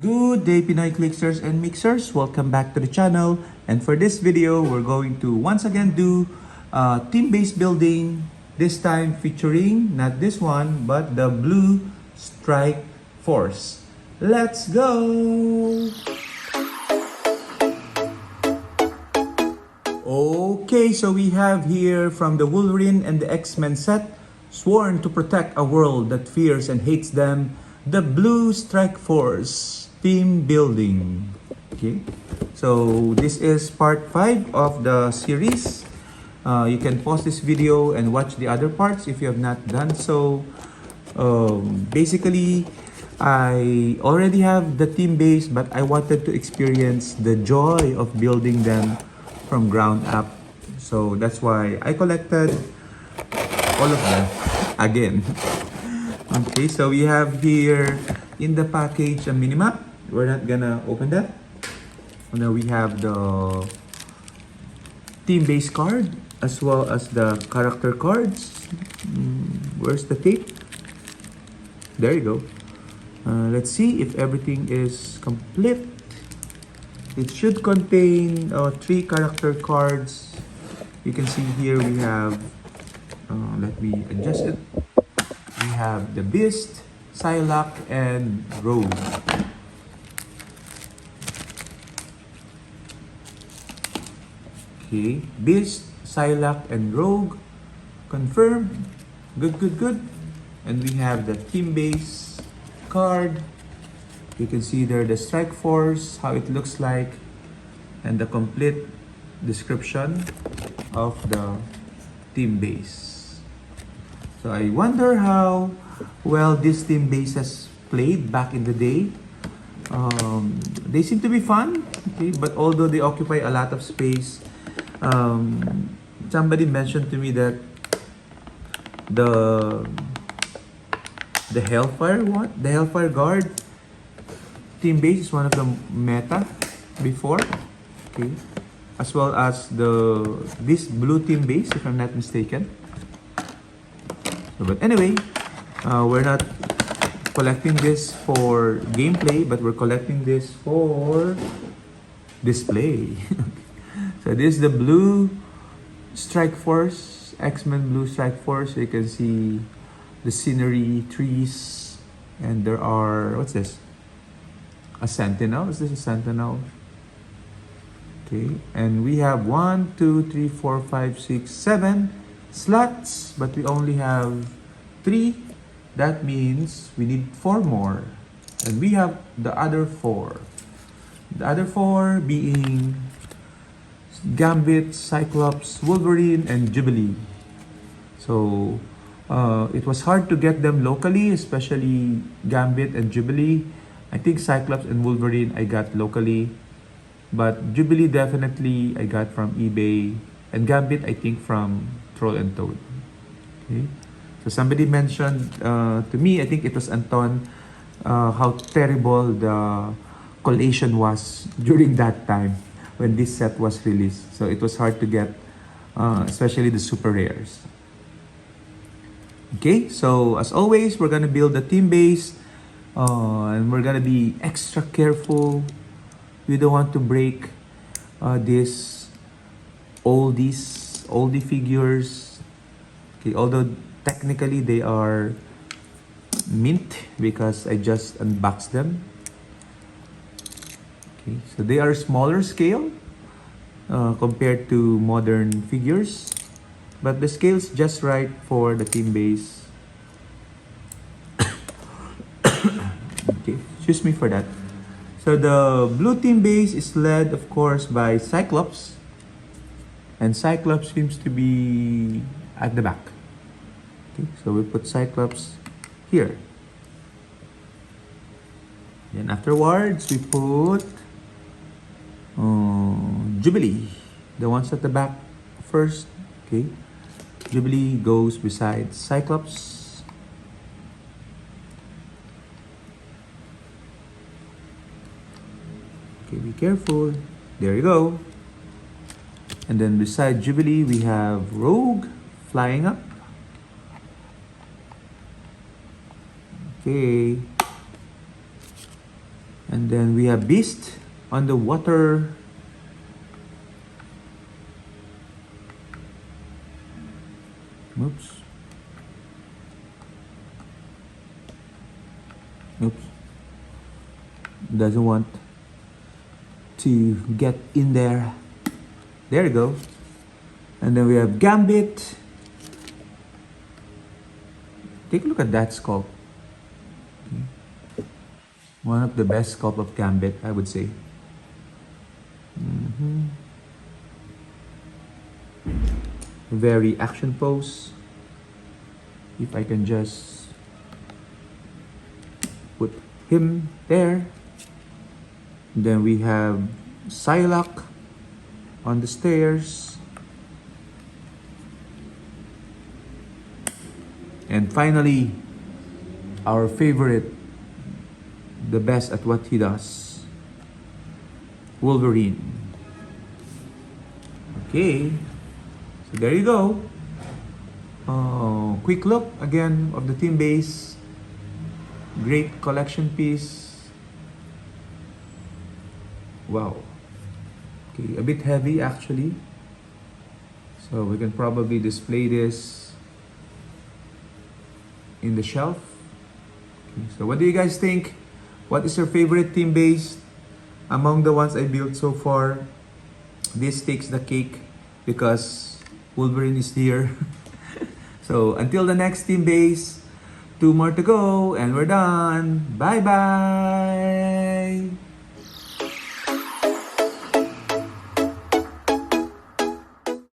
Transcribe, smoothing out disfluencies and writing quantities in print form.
Good day, Pinoy Clicksters and Mixers. Welcome back to the channel. And for this video, we're going to once again do team-based building. This time featuring not this one, but the Blue Strike Force. Let's go! Okay, so we have here from the Wolverine and the X-Men set, sworn to protect a world that fears and hates them, the Blue Strike Force team building. Okay, so this is part 5 of the series. You can pause this video and watch the other parts if you have not done so. Basically, I already have the team base, but I wanted to experience the joy of building them from ground up. So that's why I collected all of them again. Okay, so we have here in the package a minimap. We're not gonna open that. And then we have the team base card as well as the character cards. Where's the tape? There you go. Let's see if everything is complete. It should contain 3 character cards. You can see here we have, let me adjust it. We have the Beast, Psylocke, and Rogue. Okay, Beast, Psylocke, and Rogue. Confirmed. Good. And we have the team base card. You can see there the Strike Force, how it looks like, and the complete description of the team base. So I wonder how well this team base has played back in the day. They seem to be fun, okay, but although they occupy a lot of space, somebody mentioned to me that the Hellfire Guard team base is one of the meta before, okay, as well as this blue team base, if I'm not mistaken. So, but anyway, we're not collecting this for gameplay, but we're collecting this for display. So this is the Blue Strike Force, X-Men Blue Strike Force. You can see the scenery, trees, and there are, what's this? A sentinel. Is this a sentinel? Okay, and we have 1, 2, 3, 4, 5, 6, 7 slots, but we only have 3. That means we need 4 more, and we have the other 4. The other 4 being Gambit, Cyclops, Wolverine, and Jubilee. So it was hard to get them locally, especially Gambit and Jubilee. I think Cyclops and Wolverine I got locally, but Jubilee definitely I got from eBay, and Gambit I think from Troll and Toad. Okay, so somebody mentioned to me, I think it was Anton, how terrible the collation was during that time when this set was released. So it was hard to get, especially the super rares. Okay, so as always, we're gonna build the team base, and we're gonna be extra careful. We don't want to break these oldie figures. Okay, although technically they are mint because I just unboxed them. Okay, so they are smaller scale compared to modern figures, but the scale is just right for the team base. Okay, excuse me for that. So the blue team base is led, of course, by Cyclops, and Cyclops seems to be at the back. Okay, so we put Cyclops here. Then afterwards, we put Jubilee, the ones at the back first. Okay, Jubilee goes beside Cyclops. Okay, be careful. There you go. And then beside Jubilee, we have Rogue flying up. Okay. And then we have Beast on the water. Oops. Oops. Doesn't want to get in there. There you go. And then we have Gambit. Take a look at that sculpt. Okay. One of the best sculpt of Gambit, I would say. Very action pose. If I can just put him there. Then we have Psylocke on the stairs. And finally, our favorite, the best at what he does, Wolverine. Okay, so there you go. Quick look again of the team base. Great collection piece. Wow. Okay, a bit heavy actually. So we can probably display this in the shelf. Okay, so what do you guys think? What is your favorite team base among the ones I built so far? This takes the cake because Wolverine is here. So until the next team base, 2 more to go and we're done. Bye bye.